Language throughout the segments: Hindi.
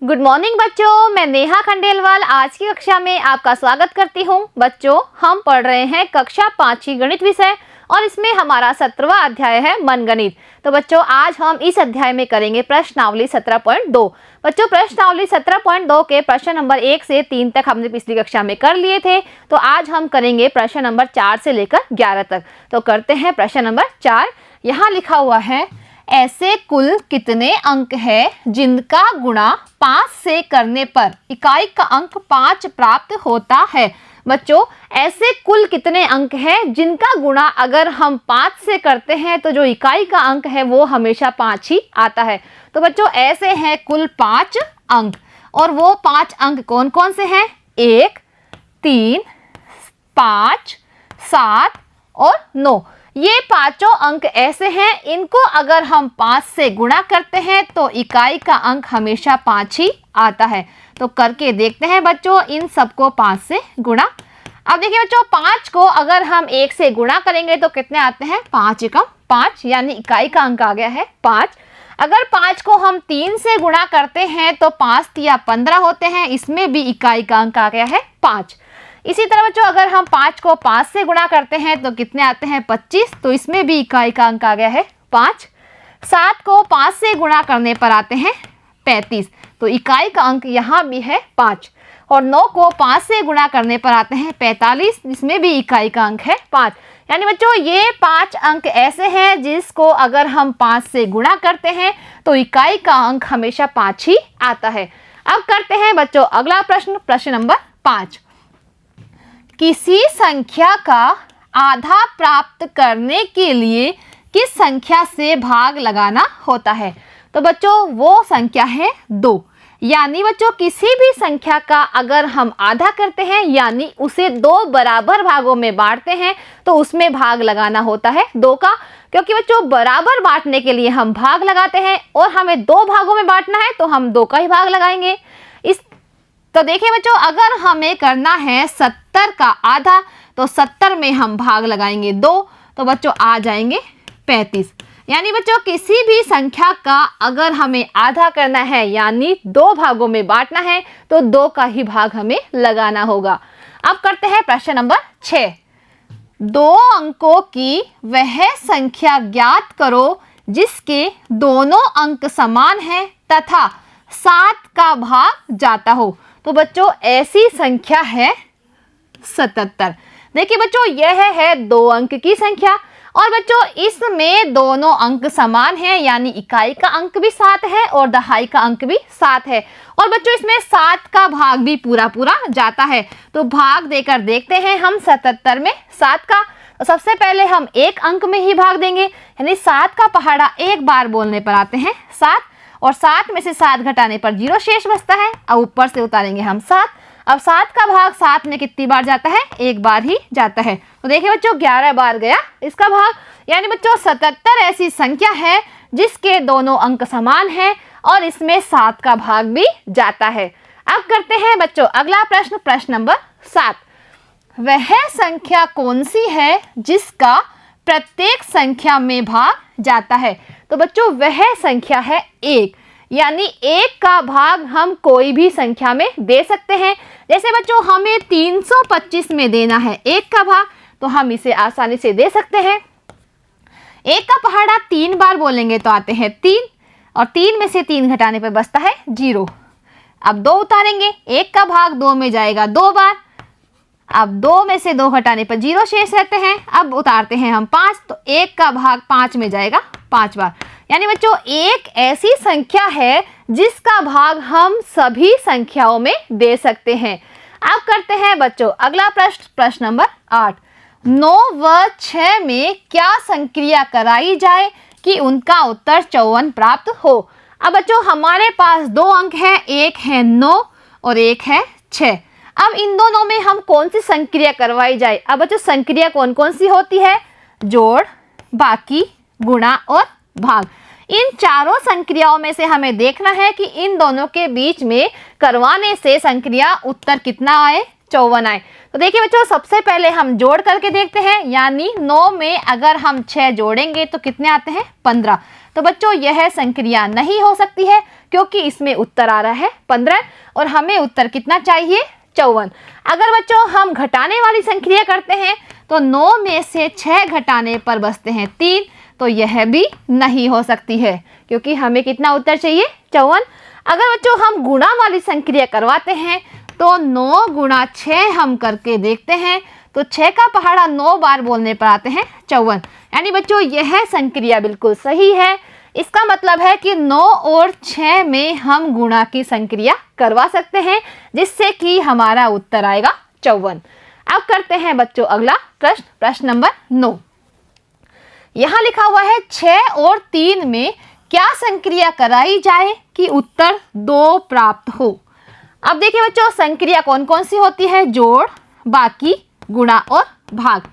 गुड मॉर्निंग बच्चों, मैं नेहा खंडेलवाल आज की कक्षा में आपका स्वागत करती हूं। बच्चों, हम पढ़ रहे हैं कक्षा 5 की गणित विषय और इसमें हमारा 17वां अध्याय है मनगणित। तो बच्चों, आज हम इस अध्याय में करेंगे प्रश्नावली 17.2। बच्चों, प्रश्नावली 17.2 के प्रश्न नंबर 1 से 3 तक हमने पिछली कक्षा में कर लिए थे। तो आज हम करेंगे प्रश्न नंबर 4 से लेकर 11 तक। तो करते हैं प्रश्न नंबर 4। यहाँ लिखा हुआ है, ऐसे कुल कितने अंक है जिनका गुणा 5 से करने पर इकाई का अंक 5 प्राप्त होता है। बच्चों, ऐसे कुल कितने अंक हैं जिनका गुणा अगर हम 5 से करते हैं तो जो इकाई का अंक है वो हमेशा 5 ही आता है। तो बच्चों, ऐसे हैं कुल 5 अंक और वो 5 अंक कौन कौन से हैं? 1, 3, 5, 7 और 9। ये पांचों अंक ऐसे हैं, इनको अगर हम 5 से गुणा करते हैं तो इकाई का अंक हमेशा 5 ही आता है। तो करके देखते हैं बच्चों इन सबको 5 से गुणा। अब देखिए बच्चों, 5 को अगर हम 1 से गुणा करेंगे तो कितने आते हैं? 5 एकम 5, यानी इकाई का अंक आ गया है 5। अगर 5 को हम 3 से गुणा करते हैं तो 5 तिया 15 होते हैं, इसमें भी इकाई का अंक आ गया है 5। इसी तरह बच्चों, अगर हम 5 को 5 से गुणा करते हैं तो कितने आते हैं? 25, तो इसमें भी इकाई का अंक आ गया है 5। 7 को 5 से गुणा करने पर आते हैं 35, तो इकाई का अंक यहाँ भी है 5। और 9 को 5 से गुणा करने पर आते हैं 45, इसमें भी इकाई का अंक है 5। यानी बच्चों, ये 5 अंक ऐसे हैं जिसको अगर हम 5 से गुणा करते हैं तो इकाई का अंक हमेशा 5 ही आता है। अब करते हैं बच्चों अगला प्रश्न, प्रश्न नंबर 5। किसी संख्या का आधा प्राप्त करने के लिए किस संख्या से भाग लगाना होता है? तो बच्चों, वो संख्या है 2। यानी बच्चों, किसी भी संख्या का अगर हम आधा करते हैं यानी उसे 2 बराबर भागों में बांटते हैं तो उसमें भाग लगाना होता है 2 का। क्योंकि बच्चों, बराबर बांटने के लिए हम भाग लगाते हैं और हमें 2 भागों में बांटना है तो हम 2 का ही भाग लगाएंगे। तो देखिए बच्चों, अगर हमें करना है 70 का आधा तो 70 में हम भाग लगाएंगे 2, तो बच्चों आ जाएंगे 35। यानी बच्चों, किसी भी संख्या का अगर हमें आधा करना है यानी 2 भागों में बांटना है तो 2 का ही भाग हमें लगाना होगा। अब करते हैं प्रश्न नंबर 6। 2 अंकों की वह संख्या ज्ञात करो जिसके दोनों अंक समान हैं तथा 7 का भाग जाता हो। तो बच्चों, ऐसी संख्या है 77। देखिए बच्चों, यह है 2 अंक की संख्या और बच्चों इसमें दोनों अंक समान हैं, यानी इकाई का अंक भी 7 है और दहाई का अंक भी 7 है। और बच्चों इसमें 7 का भाग भी पूरा पूरा जाता है। तो भाग देकर देखते हैं हम 77 में 7 का। तो सबसे पहले हम 1 अंक में ही भाग देंगे, यानी 7 का पहाड़ा एक बार बोलने पर आते हैं 7 और 7 में से 7 घटाने पर 0 शेष बचता है। अब ऊपर से उतारेंगे हम 7। अब 7 का भाग 7 में कितनी बार जाता है? एक बार ही जाता है। तो देखिए बच्चों, 11 बार गया इसका भाग। यानी बच्चों 77 ऐसी संख्या है जिसके दोनों अंक समान हैं और इसमें 7 का भाग भी जाता है। अब करते हैं बच्चों अगला प्रश्न, प्रश्न नंबर 7। वह संख्या कौन सी है जिसका प्रत्येक संख्या में भाग जाता है? तो बच्चों वह संख्या है 1। यानी 1 का भाग हम कोई भी संख्या में दे सकते हैं। जैसे बच्चों, हमें 325 में देना है 1 का भाग, तो हम इसे आसानी से दे सकते हैं। 1 का पहाड़ा 3 बार बोलेंगे तो आते हैं 3 और 3 में से 3 घटाने पर बचता है 0। अब 2 उतारेंगे, 1 का भाग 2 में जाएगा 2 बार। अब 2 में से 2 घटाने पर 0 शेष रहते हैं। अब उतारते हैं हम 5, तो 1 का भाग 5 में जाएगा 5 बार। यानी बच्चों 1 ऐसी संख्या है जिसका भाग हम सभी संख्याओं में दे सकते हैं। अब करते हैं बच्चों अगला प्रश्न, प्रश्न नंबर 8। 9 व 6 में क्या संक्रिया कराई जाए कि उनका उत्तर 54 प्राप्त हो? अब बच्चों हमारे पास 2 अंक हैं, एक है 9 और एक है 6। अब इन दोनों में हम कौन सी संक्रिया करवाई जाए? अब बच्चों संक्रिया कौन कौन सी होती है? जोड़, बाकी, गुणा और भाग। इन चारों संक्रियाओं में से हमें देखना है कि इन दोनों के बीच में करवाने से संक्रिया उत्तर कितना आए? 54 आए। तो देखिए बच्चों, सबसे पहले हम जोड़ करके देखते हैं, यानी 9 में अगर हम 6 जोड़ेंगे तो कितने आते हैं? 15। तो बच्चों यह संक्रिया नहीं हो सकती है क्योंकि इसमें उत्तर आ रहा है 15 और हमें उत्तर कितना चाहिए? 54। अगर बच्चों हम घटाने वाली संक्रिया करते हैं तो 9 में से 6 घटाने पर बचते हैं 3, तो यह भी नहीं हो सकती है क्योंकि हमें कितना उत्तर चाहिए? 54। अगर बच्चों हम गुणा वाली संक्रिया करवाते हैं तो 9 गुणा 6 हम करके देखते हैं, तो 6 का पहाड़ा 9 बार बोलने पर आते हैं 54। यानी बच्चों यह संक्रिया बिल्कुल सही है। इसका मतलब है कि 9 और 6 में हम गुणा की संक्रिया करवा सकते हैं, जिससे कि हमारा उत्तर आएगा 54। अब करते हैं बच्चों अगला प्रश्न, प्रश्न नंबर 9। यहाँ लिखा हुआ है 6 और 3 में क्या संक्रिया कराई जाए कि उत्तर 2 प्राप्त हो। अब देखिए बच्चों, संक्रिया कौन कौन सी होती है? जोड़, बाकी, गुणा और भाग।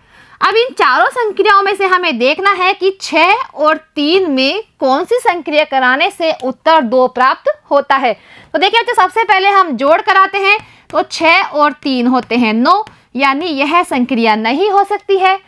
अब इन चारों संक्रियाओं में से हमें देखना है कि 6 और 3 में कौन सी संक्रिया कराने से उत्तर 2 प्राप्त होता है। तो देखिए बच्चों, सबसे पहले हम जोड़ कराते हैं तो 6 और 3 होते हैं 9, यानी यह संक्रिया नहीं हो सकती है।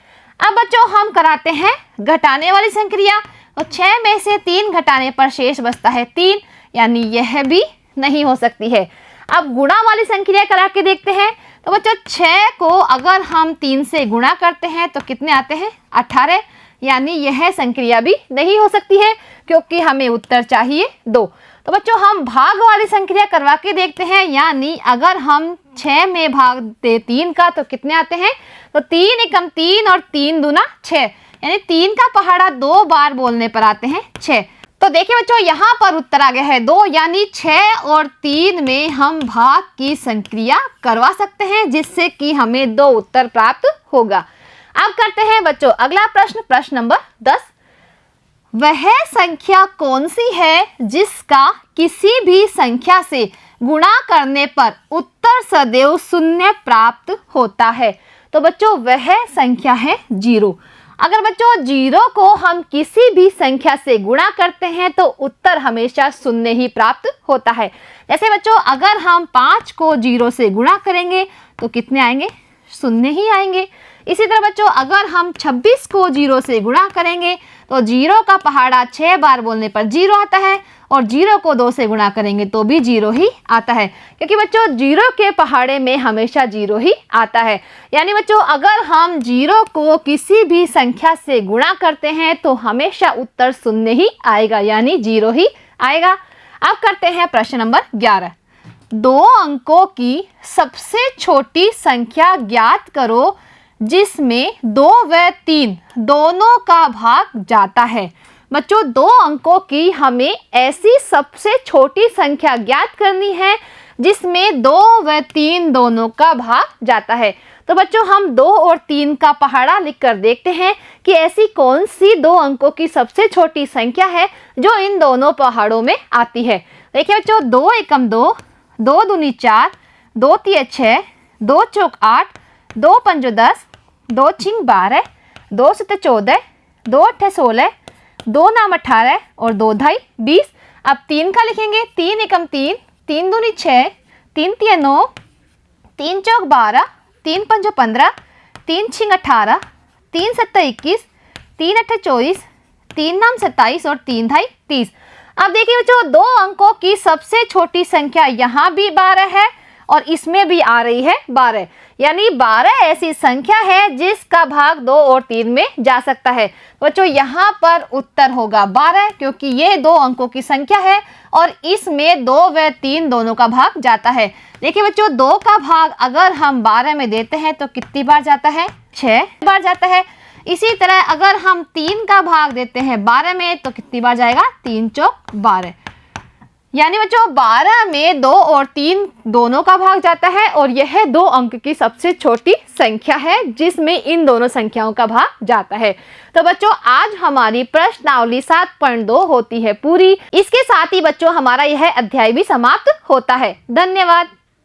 अब बच्चों हम कराते हैं घटाने वाली संक्रिया, तो 6 में से 3 घटाने पर शेष बचता है 3, यानी यह भी नहीं हो सकती है। अब गुणा वाली संक्रिया करा के देखते हैं, तो बच्चों 6 को अगर हम 3 से गुणा करते हैं तो कितने आते हैं? 18, यानी यह संक्रिया भी नहीं हो सकती है क्योंकि हमें उत्तर चाहिए 2। तो बच्चों हम भाग वाली संक्रिया करवा के देखते हैं, यानी अगर हम 6 में भाग दे 3 का तो कितने आते हैं? तो 3 एकम 3 और 3 दूना 6, यानी 3 का पहाड़ा 2 बार बोलने पर आते हैं 6। तो देखिए बच्चों, यहाँ पर उत्तर आ गया है 2, यानी 6 और 3 में हम भाग की संक्रिया करवा सकते हैं, जिससे कि हमें 2 उत्तर प्राप्त होगा। अब करते हैं बच्चों अगला प्रश्न, प्रश्न नंबर 10। वह संख्या कौन सी है जिसका किसी भी संख्या से गुणा करने पर उत्तर सदैव 0 प्राप्त होता है? तो बच्चों वह संख्या है 0। अगर बच्चों 0 को हम किसी भी संख्या से गुणा करते हैं तो उत्तर हमेशा 0 ही प्राप्त होता है। जैसे बच्चों अगर हम 5 को 0 से गुणा करेंगे तो कितने आएंगे? 0 ही आएंगे। इसी तरह बच्चों अगर हम 26 को 0 से गुणा करेंगे तो 0 का पहाड़ा 6 बार बोलने पर 0 आता है, और 0 को 2 से गुणा करेंगे तो भी 0 ही आता है, क्योंकि बच्चों 0 के पहाड़े में हमेशा 0 ही आता है। यानी बच्चों अगर हम 0 को किसी भी संख्या से गुणा करते हैं तो हमेशा उत्तर 0 ही आएगा, यानी 0 ही आएगा। अब करते हैं प्रश्न नंबर 11। 2 अंकों की सबसे छोटी संख्या ज्ञात करो जिसमें 2 व 3 दोनों का भाग जाता है। बच्चों 2 अंकों की हमें ऐसी सबसे छोटी संख्या ज्ञात करनी है जिसमें 2 व 3 दोनों का भाग जाता है। तो बच्चों हम 2 और 3 का पहाड़ा लिखकर देखते हैं कि ऐसी कौन सी 2 अंकों की सबसे छोटी संख्या है जो इन दोनों पहाड़ों में आती है। देखिए बच्चों 2 एकम 2, 2 दूनी 4, 2 तिया 6, 2 चौक 8, 2 पंजो 10, 2 छिंग 12, 2 सत 14, 2 अट्ठे 16, 2 नाम 18 और 2 ढाई 20। अब 3 का लिखेंगे, 3 एकम 3, 3 दूनी 6, 3 तिया 9, 3 चौक 12, 3 पंजो 15, 3 छिंग 18, 3 सत्ता 21, 3 अट्ठे 24, 3 नाम 27 और 3 ढाई 30। अब देखिए बच्चों 2 अंकों की सबसे छोटी संख्या यहाँ भी 12 है और इसमें भी आ रही है 12, यानी 12 ऐसी संख्या है जिसका भाग 2 और 3 में जा सकता है। बच्चों यहाँ पर उत्तर होगा 12, क्योंकि ये 2 अंकों की संख्या है और इसमें 2 व 3 दोनों का भाग जाता है। देखिए बच्चों 2 का भाग अगर हम 12 में देते हैं तो कितनी बार जाता है? 6 बार जाता है। इसी तरह अगर हम 3 का भाग देते हैं 12 में तो कितनी बार जाएगा? 3 चौक 12। यानी बच्चों 12 में 2 और 3 दोनों का भाग जाता है और यह 2 अंक की सबसे छोटी संख्या है जिसमें इन दोनों संख्याओं का भाग जाता है। तो बच्चों आज हमारी प्रश्नावली 7.2 होती है पूरी। इसके साथ ही बच्चों हमारा यह अध्याय भी समाप्त होता है। धन्यवाद।